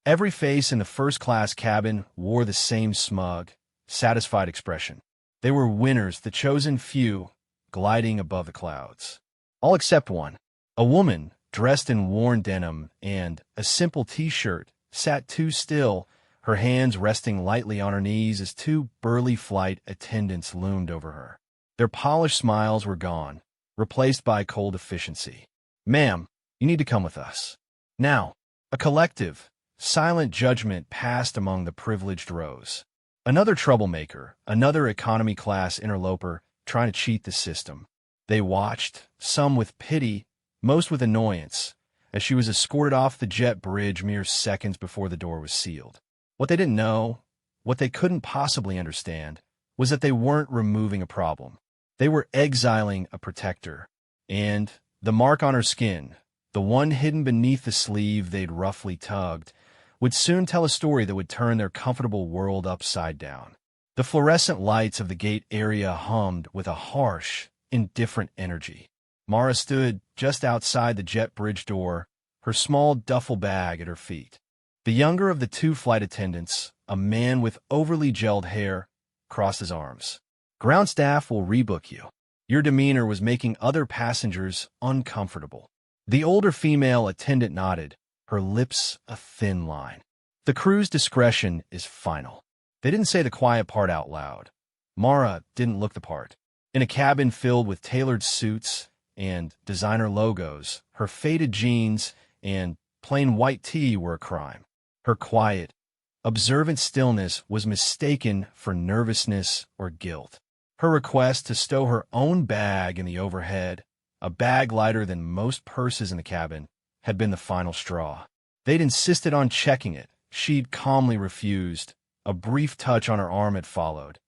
Every face in the first-class cabin wore the same smug, satisfied expression. They were winners, the chosen few, gliding above the clouds. All except one. A woman, dressed in worn denim and a simple t-shirt, sat too still, her hands resting lightly on her knees as two burly flight attendants loomed over her. Their polished smiles were gone, replaced by cold efficiency. "Ma'am, you need to come with us." Now, a collective, silent judgment passed among the privileged rows. Another troublemaker, another economy-class interloper trying to cheat the system. They watched, some with pity, most with annoyance, as she was escorted off the jet bridge mere seconds before the door was sealed. What they didn't know, what they couldn't possibly understand, was that they weren't removing a problem. They were exiling a protector. And the mark on her skin, the one hidden beneath the sleeve they'd roughly tugged, would soon tell a story that would turn their comfortable world upside down. The fluorescent lights of the gate area hummed with a harsh, indifferent energy. Mara stood just outside the jet bridge door, her small duffel bag at her feet. The younger of the two flight attendants, a man with overly gelled hair, crossed his arms. "Ground staff will rebook you." Your demeanor was making other passengers uncomfortable. The older female attendant nodded, her lips a thin line. "The crew's discretion is final." They didn't say the quiet part out loud. Mara didn't look the part. In a cabin filled with tailored suits and designer logos, her faded jeans and plain white tee were a crime. Her quiet, observant stillness was mistaken for nervousness or guilt. Her request to stow her own bag in the overhead, a bag lighter than most purses in the cabin, had been the final straw. They'd insisted on checking it. She'd calmly refused. A brief touch on her arm had followed,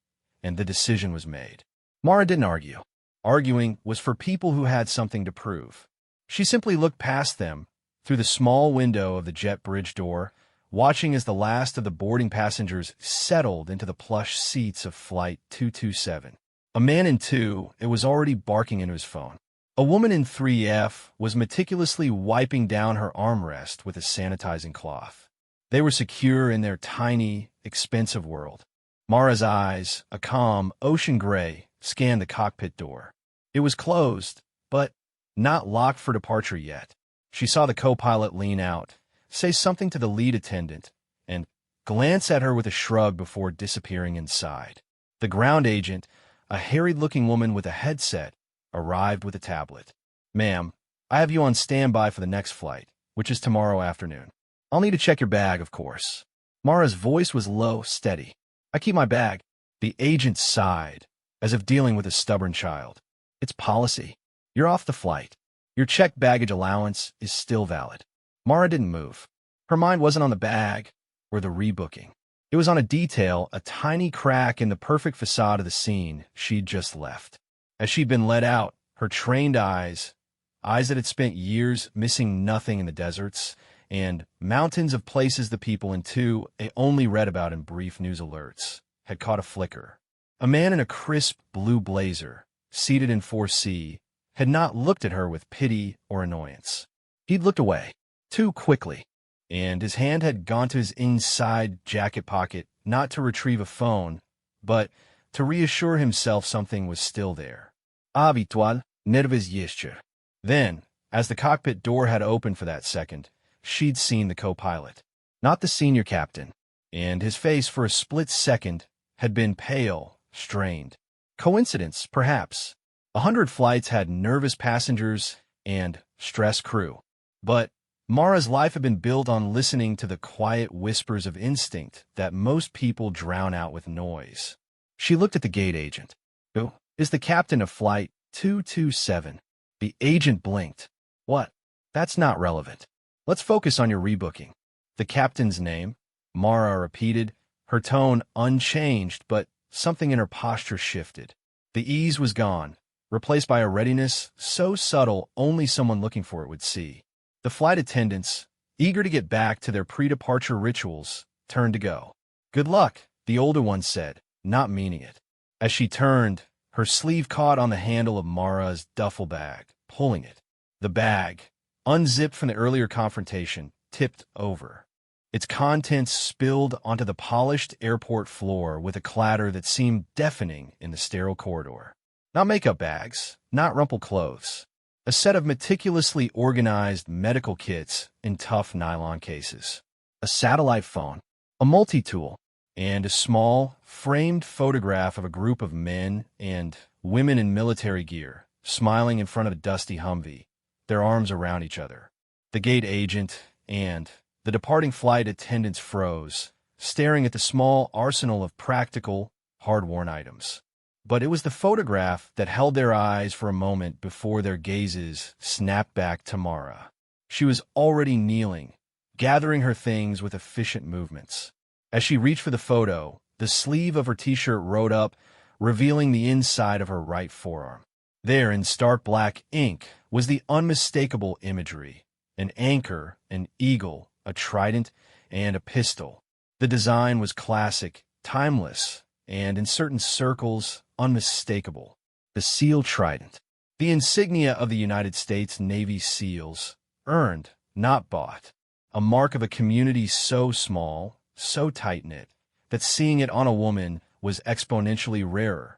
and the decision was made. Mara didn't argue. Arguing was for people who had something to prove. She simply looked past them, through the small window of the jet bridge door, watching as the last of the boarding passengers settled into the plush seats of Flight 227. A man in 2, it was already barking into his phone. A woman in 3F was meticulously wiping down her armrest with a sanitizing cloth. They were secure in their tiny, expensive world. Mara's eyes, a calm, ocean gray, scanned the cockpit door. It was closed, but not locked for departure yet. She saw the co-pilot lean out, say something to the lead attendant, and glance at her with a shrug before disappearing inside. The ground agent, a harried-looking woman with a headset, arrived with a tablet. "Ma'am, I have you on standby for the next flight, which is tomorrow afternoon. I'll need to check your bag, of course." Mara's voice was low, steady. "I keep my bag." The agent sighed, as if dealing with a stubborn child. "It's policy. You're off the flight. Your checked baggage allowance is still valid." Mara didn't move. Her mind wasn't on the bag or the rebooking. It was on a detail, a tiny crack in the perfect facade of the scene she'd just left. As she'd been let out, her trained eyes that had spent years missing nothing in the deserts and mountains of places the people in 2 they only read about in brief news alerts, had caught a flicker. A man in a crisp blue blazer, seated in 4C, had not looked at her with pity or annoyance. He'd looked away, too quickly, and his hand had gone to his inside jacket pocket not to retrieve a phone, but to reassure himself something was still there. Habitual, nervous gesture. Then, as the cockpit door had opened for that second, she'd seen the co-pilot, not the senior captain, and his face for a split second had been pale, strained. Coincidence, perhaps. 100 flights had nervous passengers and stressed crew. But Mara's life had been built on listening to the quiet whispers of instinct that most people drown out with noise. She looked at the gate agent. "Who is the captain of Flight 227? The agent blinked. "What? That's not relevant. Let's focus on your rebooking." "The captain's name," Mara repeated, her tone unchanged, but something in her posture shifted. The ease was gone, replaced by a readiness so subtle only someone looking for it would see. The flight attendants, eager to get back to their pre-departure rituals, turned to go. "Good luck," the older one said, not meaning it. As she turned, her sleeve caught on the handle of Mara's duffel bag, pulling it. The bag, unzipped from the earlier confrontation, tipped over. Its contents spilled onto the polished airport floor with a clatter that seemed deafening in the sterile corridor. Not makeup bags, not rumpled clothes. A set of meticulously organized medical kits in tough nylon cases. A satellite phone, a multi-tool, and a small, framed photograph of a group of men and women in military gear, smiling in front of a dusty Humvee, their arms around each other. The gate agent and the departing flight attendants froze, staring at the small arsenal of practical, hard-worn items. But it was the photograph that held their eyes for a moment before their gazes snapped back to Mara. She was already kneeling, gathering her things with efficient movements. As she reached for the photo, the sleeve of her t-shirt rode up, revealing the inside of her right forearm. There, in stark black ink, was the unmistakable imagery: an anchor, an eagle, a trident, and a pistol. The design was classic, timeless, and in certain circles, unmistakable. The SEAL Trident, the insignia of the United States Navy SEALs, earned, not bought, a mark of a community so small, so tight-knit, that seeing it on a woman was exponentially rarer.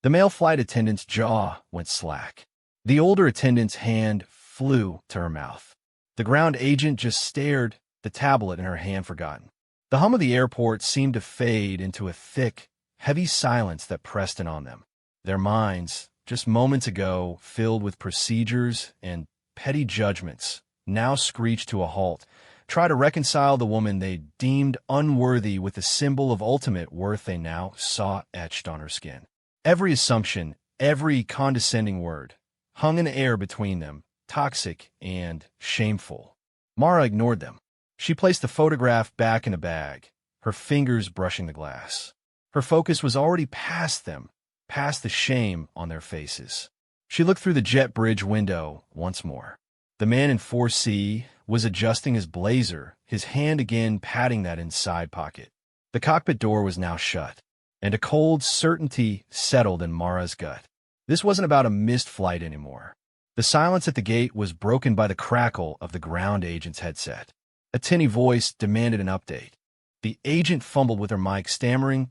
The male flight attendant's jaw went slack. The older attendant's hand flew to her mouth. The ground agent just stared, the tablet in her hand forgotten. The hum of the airport seemed to fade into a thick, heavy silence that pressed in on them. Their minds, just moments ago filled with procedures and petty judgments, now screeched to a halt, try to reconcile the woman they deemed unworthy with the symbol of ultimate worth they now saw etched on her skin. Every assumption, every condescending word, hung in the air between them, toxic and shameful. Mara ignored them. She placed the photograph back in a bag, her fingers brushing the glass. Her focus was already past them, past the shame on their faces. She looked through the jet bridge window once more. The man in 4C was adjusting his blazer, his hand again patting that inside pocket. The cockpit door was now shut, and a cold certainty settled in Mara's gut. This wasn't about a missed flight anymore. The silence at the gate was broken by the crackle of the ground agent's headset. A tinny voice demanded an update. The agent fumbled with her mic, stammering,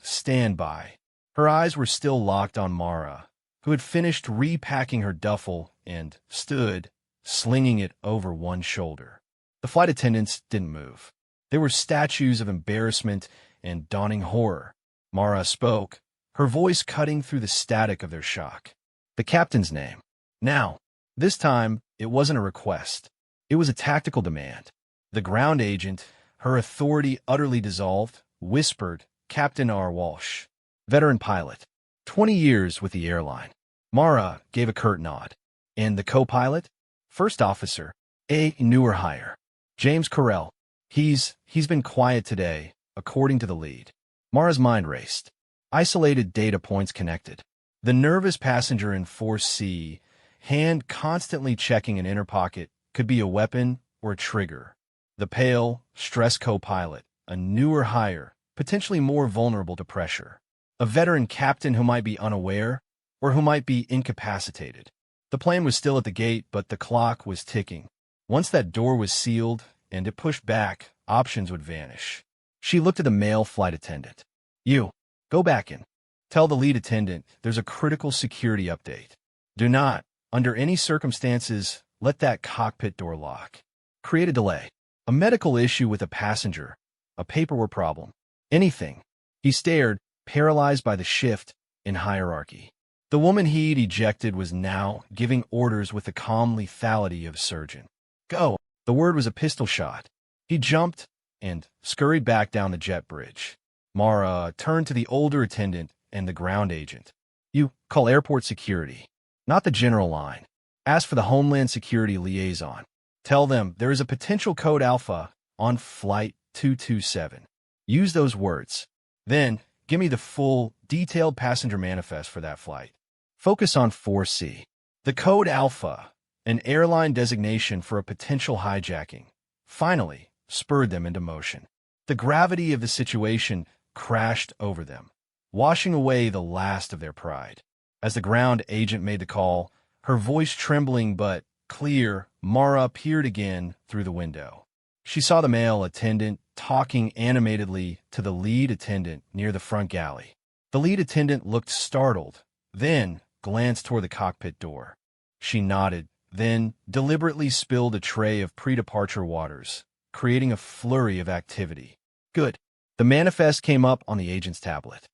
stand by. Her eyes were still locked on Mara, who had finished repacking her duffel and stood, slinging it over one shoulder. The flight attendants didn't move. They were statues of embarrassment and dawning horror. Mara spoke, her voice cutting through the static of their shock. The captain's name. Now, this time, it wasn't a request. It was a tactical demand. The ground agent, her authority utterly dissolved, whispered, Captain R. Walsh, veteran pilot, 20 years with the airline. Mara gave a curt nod. And the co-pilot? First officer, a newer hire, James Carell. He's been quiet today, according to the lead. Mara's mind raced. Isolated data points connected. The nervous passenger in 4C, hand constantly checking an inner pocket, could be a weapon or a trigger. The pale, stressed co-pilot, a newer hire, potentially more vulnerable to pressure. A veteran captain who might be unaware or who might be incapacitated. The plane was still at the gate, but the clock was ticking. Once that door was sealed and it pushed back, options would vanish. She looked at the male flight attendant. You, go back in. Tell the lead attendant there's a critical security update. Do not, under any circumstances, let that cockpit door lock. Create a delay. A medical issue with a passenger. A paperwork problem. Anything. He stared, paralyzed by the shift in hierarchy. The woman he'd ejected was now giving orders with the calm lethality of a surgeon. Go. The word was a pistol shot. He jumped and scurried back down the jet bridge. Mara turned to the older attendant and the ground agent. You call airport security, not the general line. Ask for the Homeland Security liaison. Tell them there is a potential code alpha on flight 227. Use those words. Then, give me the full, detailed passenger manifest for that flight. Focus on 4C. The code alpha, an airline designation for a potential hijacking, finally spurred them into motion. The gravity of the situation crashed over them, washing away the last of their pride. As the ground agent made the call, her voice trembling but clear, Mara peered again through the window. She saw the male attendant talking animatedly to the lead attendant near the front galley. The lead attendant looked startled, then glanced toward the cockpit door. She nodded, then deliberately spilled a tray of pre-departure waters, creating a flurry of activity. Good. The manifest came up on the agent's tablet.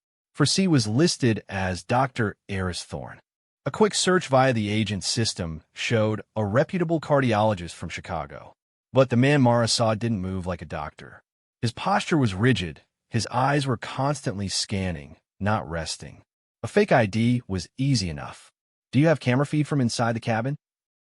C was listed as Dr. Eris Thorne. A quick search via the agent's system showed a reputable cardiologist from Chicago. But the man Mara saw didn't move like a doctor. His posture was rigid. His eyes were constantly scanning, not resting. A fake ID was easy enough. Do you have camera feed from inside the cabin?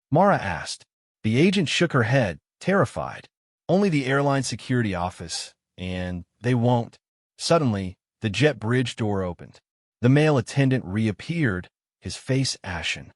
Mara asked. The agent shook her head, terrified. Only the airline security office, and they won't. Suddenly, the jet bridge door opened. The male attendant reappeared, his face ashen.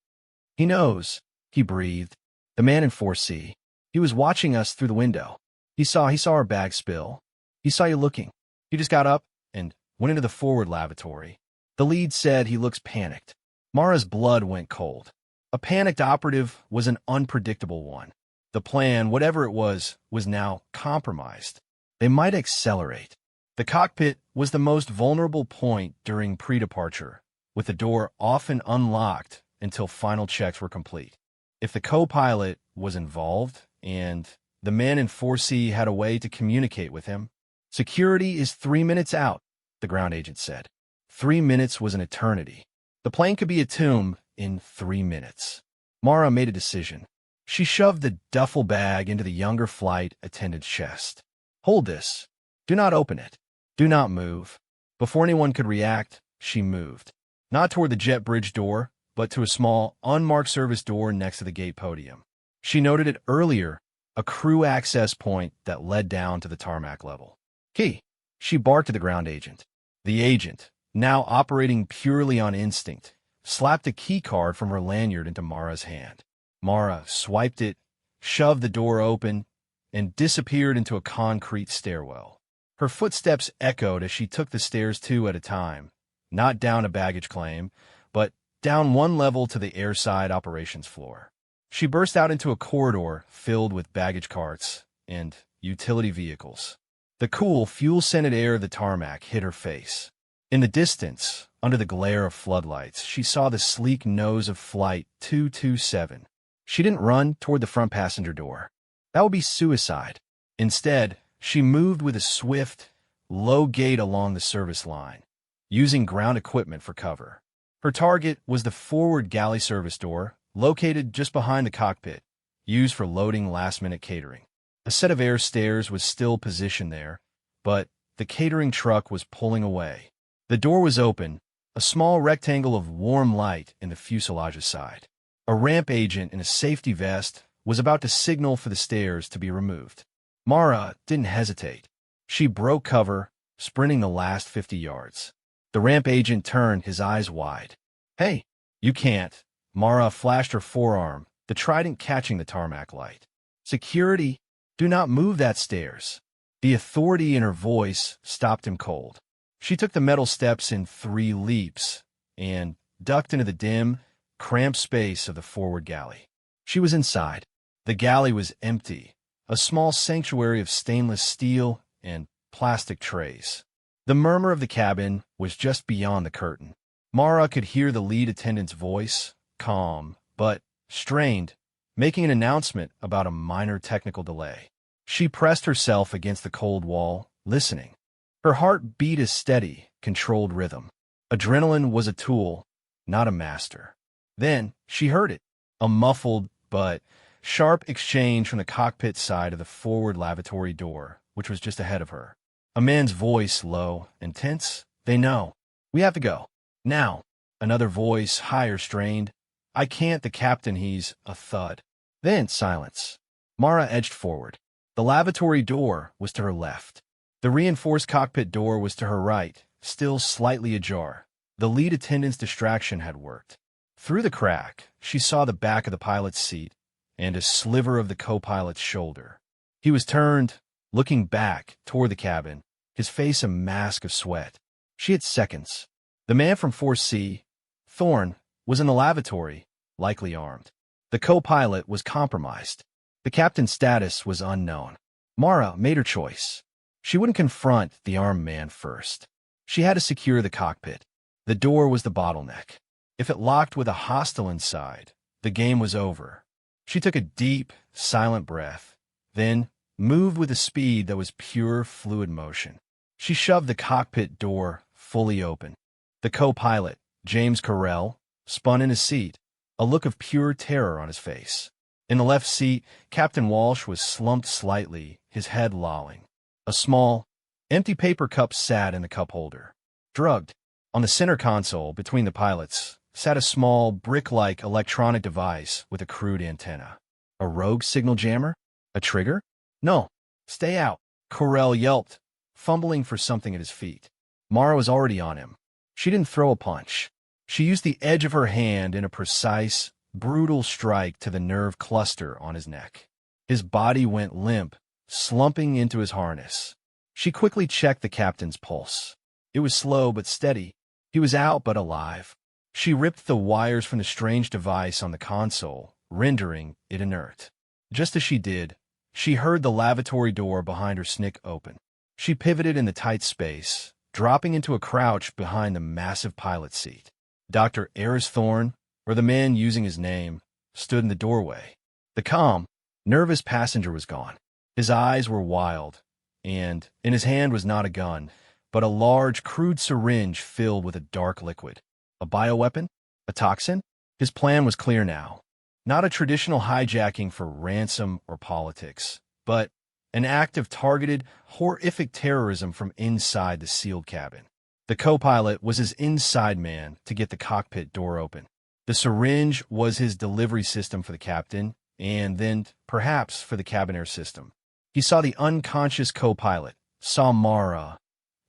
He knows, he breathed. The man in 4C. He was watching us through the window. He saw our bag spill. He saw you looking. He just got up and went into the forward lavatory. The lead said he looks panicked. Mara's blood went cold. A panicked operative was an unpredictable one. The plan, whatever it was now compromised. They might accelerate. The cockpit was the most vulnerable point during pre-departure, with the door often unlocked until final checks were complete. If the co-pilot was involved and the man in 4C had a way to communicate with him, security is 3 minutes out, the ground agent said. 3 minutes was an eternity. The plane could be a tomb in 3 minutes. Mara made a decision. She shoved the duffel bag into the younger flight attendant's chest. Hold this. Do not open it. Do not move. Before anyone could react, she moved. Not toward the jet bridge door, but to a small, unmarked service door next to the gate podium. She noted it earlier, a crew access point that led down to the tarmac level. Key. She barked at the ground agent. The agent, now operating purely on instinct, slapped a key card from her lanyard into Mara's hand. Mara swiped it, shoved the door open, and disappeared into a concrete stairwell. Her footsteps echoed as she took the stairs 2 at a time, not down a baggage claim, but down 1 level to the airside operations floor. She burst out into a corridor filled with baggage carts and utility vehicles. The cool, fuel-scented air of the tarmac hit her face. In the distance, under the glare of floodlights, she saw the sleek nose of Flight 227. She didn't run toward the front passenger door. That would be suicide. Instead, she moved with a swift, low gait along the service line, using ground equipment for cover. Her target was the forward galley service door, located just behind the cockpit, used for loading last-minute catering. A set of air stairs was still positioned there, but the catering truck was pulling away. The door was open, a small rectangle of warm light in the fuselage's side. A ramp agent in a safety vest was about to signal for the stairs to be removed. Mara didn't hesitate. She broke cover, sprinting the last 50 yards. The ramp agent turned, his eyes wide. Hey, you can't. Mara flashed her forearm, the trident catching the tarmac light. Security, do not move that stairs. The authority in her voice stopped him cold. She took the metal steps in 3 leaps and ducked into the dim, cramped space of the forward galley. She was inside. The galley was empty, a small sanctuary of stainless steel and plastic trays. The murmur of the cabin was just beyond the curtain. Mara could hear the lead attendant's voice, calm, but strained, making an announcement about a minor technical delay. She pressed herself against the cold wall, listening. Her heart beat a steady, controlled rhythm. Adrenaline was a tool, not a master. Then she heard it, a muffled but sharp exchange from the cockpit side of the forward lavatory door, which was just ahead of her. A man's voice, low and tense. They know. We have to go. Now. Another voice, higher, strained. I can't, the captain, he's a thud. Then silence. Mara edged forward. The lavatory door was to her left. The reinforced cockpit door was to her right, still slightly ajar. The lead attendant's distraction had worked. Through the crack, she saw the back of the pilot's seat and a sliver of the co-pilot's shoulder. He was turned, looking back toward the cabin, his face a mask of sweat. She had seconds. The man from 4C, Thorne, was in the lavatory, likely armed. The co-pilot was compromised. The captain's status was unknown. Mara made her choice. She wouldn't confront the armed man first. She had to secure the cockpit. The door was the bottleneck. If it locked with a hostile inside, the game was over. She took a deep, silent breath, then moved with a speed that was pure fluid motion. She shoved the cockpit door fully open. The co-pilot, James Carell, spun in his seat, a look of pure terror on his face. In the left seat, Captain Walsh was slumped slightly, his head lolling. A small, empty paper cup sat in the cup holder. Drugged. On the center console, between the pilots, sat a small, brick-like electronic device with a crude antenna. A rogue signal jammer? A trigger? No. Stay out. Carell yelped, fumbling for something at his feet. Mara was already on him. She didn't throw a punch. She used the edge of her hand in a precise, brutal strike to the nerve cluster on his neck. His body went limp, slumping into his harness. She quickly checked the captain's pulse. It was slow but steady. He was out but alive. She ripped the wires from the strange device on the console, rendering it inert. Just as she did, she heard the lavatory door behind her snick open. She pivoted in the tight space, dropping into a crouch behind the massive pilot seat. Dr. Eris Thorne, or the man using his name, stood in the doorway. The calm, nervous passenger was gone. His eyes were wild, and in his hand was not a gun, but a large, crude syringe filled with a dark liquid. A bioweapon? A toxin? His plan was clear now. Not a traditional hijacking for ransom or politics, but an act of targeted, horrific terrorism from inside the sealed cabin. The co-pilot was his inside man to get the cockpit door open. The syringe was his delivery system for the captain, and then, perhaps, for the cabin air system. He saw the unconscious co-pilot, saw Mara,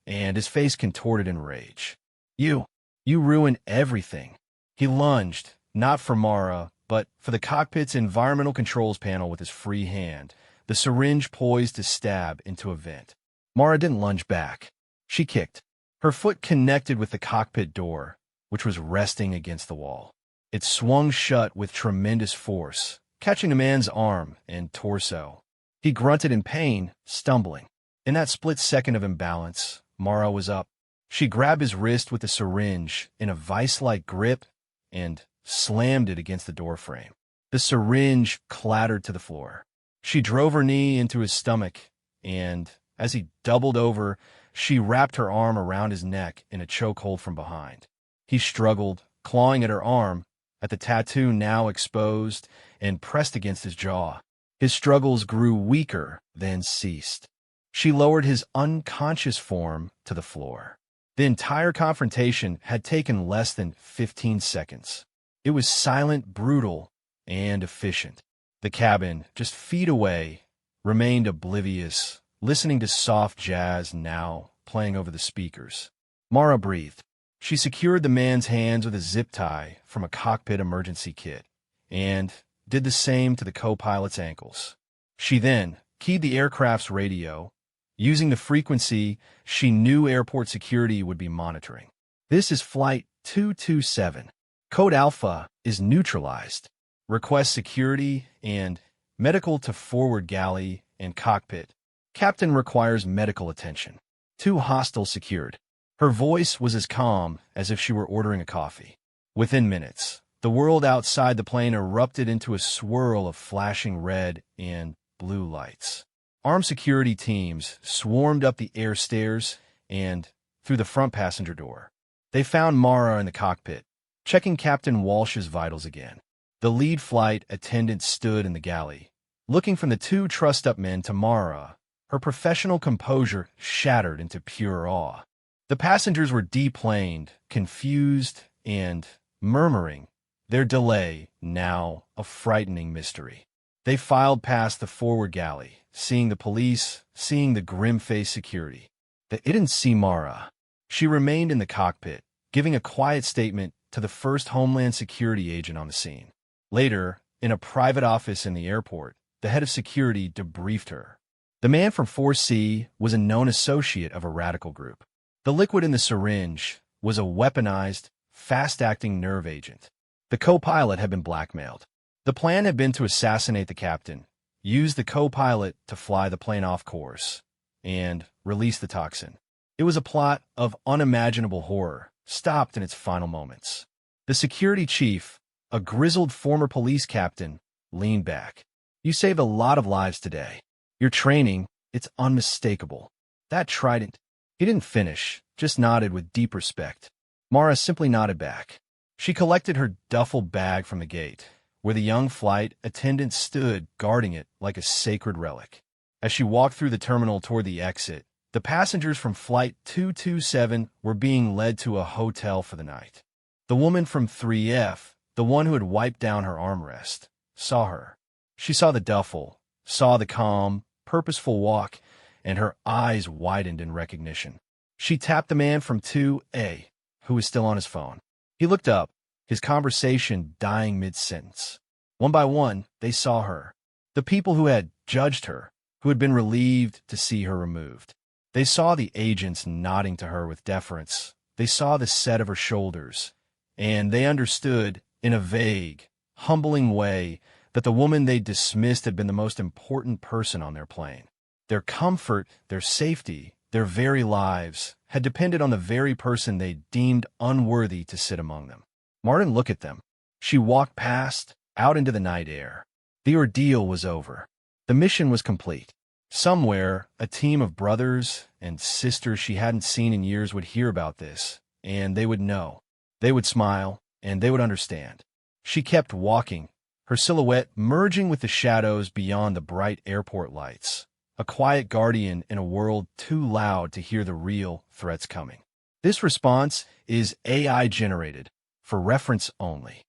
and his face contorted in rage. You ruined everything. He lunged, not for Mara, but for the cockpit's environmental controls panel with his free hand, the syringe poised to stab into a vent. Mara didn't lunge back. She kicked. Her foot connected with the cockpit door, which was resting against the wall. It swung shut with tremendous force, catching the man's arm and torso. He grunted in pain, stumbling. In that split second of imbalance, Mara was up. She grabbed his wrist with the syringe in a vice-like grip and slammed it against the doorframe. The syringe clattered to the floor. She drove her knee into his stomach, and as he doubled over, she wrapped her arm around his neck in a chokehold from behind. He struggled, clawing at her arm, at the tattoo now exposed and pressed against his jaw. His struggles grew weaker, then ceased. She lowered his unconscious form to the floor. The entire confrontation had taken less than 15 seconds. It was silent, brutal, and efficient. The cabin, just feet away, remained oblivious, listening to soft jazz now playing over the speakers. Mara breathed. She secured the man's hands with a zip tie from a cockpit emergency kit, and did the same to the co-pilot's ankles. She then keyed the aircraft's radio, using the frequency she knew airport security would be monitoring. This is Flight 227. Code Alpha is neutralized. Request security and medical to forward galley and cockpit. Captain requires medical attention. 2 hostiles secured. Her voice was as calm as if she were ordering a coffee. Within minutes, the world outside the plane erupted into a swirl of flashing red and blue lights. Armed security teams swarmed up the air stairs and through the front passenger door. They found Mara in the cockpit, checking Captain Walsh's vitals again. The lead flight attendant stood in the galley, looking from the 2 trussed-up men to Mara, her professional composure shattered into pure awe. The passengers were deplaned, confused, and murmuring, their delay now a frightening mystery. They filed past the forward galley, seeing the police, seeing the grim-faced security. They didn't see Mara. She remained in the cockpit, giving a quiet statement to the first Homeland Security agent on the scene. Later, in a private office in the airport, the head of security debriefed her. The man from 4C was a known associate of a radical group. The liquid in the syringe was a weaponized, fast-acting nerve agent. The co-pilot had been blackmailed. The plan had been to assassinate the captain, use the co-pilot to fly the plane off course, and release the toxin. It was a plot of unimaginable horror, stopped in its final moments. The security chief, a grizzled former police captain, leaned back. "You saved a lot of lives today. Your training, it's unmistakable." That trident. He didn't finish, just nodded with deep respect. Mara simply nodded back. She collected her duffel bag from the gate, where the young flight attendant stood guarding it like a sacred relic. As she walked through the terminal toward the exit, the passengers from Flight 227 were being led to a hotel for the night. The woman from 3F, the one who had wiped down her armrest, saw her. She saw the duffel, saw the calm, purposeful walk, and her eyes widened in recognition. She tapped the man from 2A, who was still on his phone. He looked up, his conversation dying mid-sentence. One by one, they saw her. The people who had judged her, who had been relieved to see her removed. They saw the agents nodding to her with deference. They saw the set of her shoulders, and they understood, in a vague, humbling way, that the woman they dismissed had been the most important person on their plane. Their comfort, their safety, their very lives had depended on the very person they deemed unworthy to sit among them. Martin looked at them. She walked past, out into the night air. The ordeal was over. The mission was complete. Somewhere, a team of brothers and sisters she hadn't seen in years would hear about this, and they would know. They would smile, and they would understand. She kept walking, her silhouette merging with the shadows beyond the bright airport lights, a quiet guardian in a world too loud to hear the real threats coming. This response is AI-generated, for reference only.